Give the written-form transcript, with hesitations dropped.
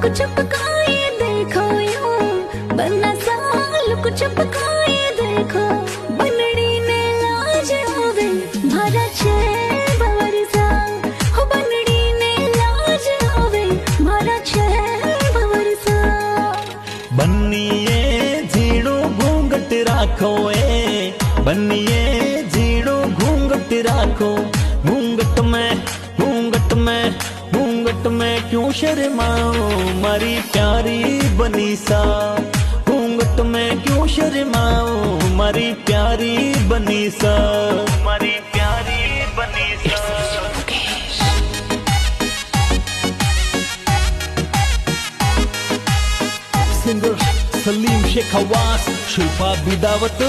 look चपकाए देखो यूं बन्ना सा लुक चपकाए देखो बनड़ी ने लाज होवे मारा छे बवरसा हो बनड़ी ने लाज होवे मारा छे बवरसा बन्नीए झीणो घूंघट राखो बन्नीए झीणो घूंघट राखो घूंघट में क्यों शर्माओ मारी प्यारी बनीसा घूंघट में क्यों शर्माओ मारी प्यारी बनीसा मारी प्यारी बनीसा सिंगर सलीम शेख हवास शिल्पा बिदावत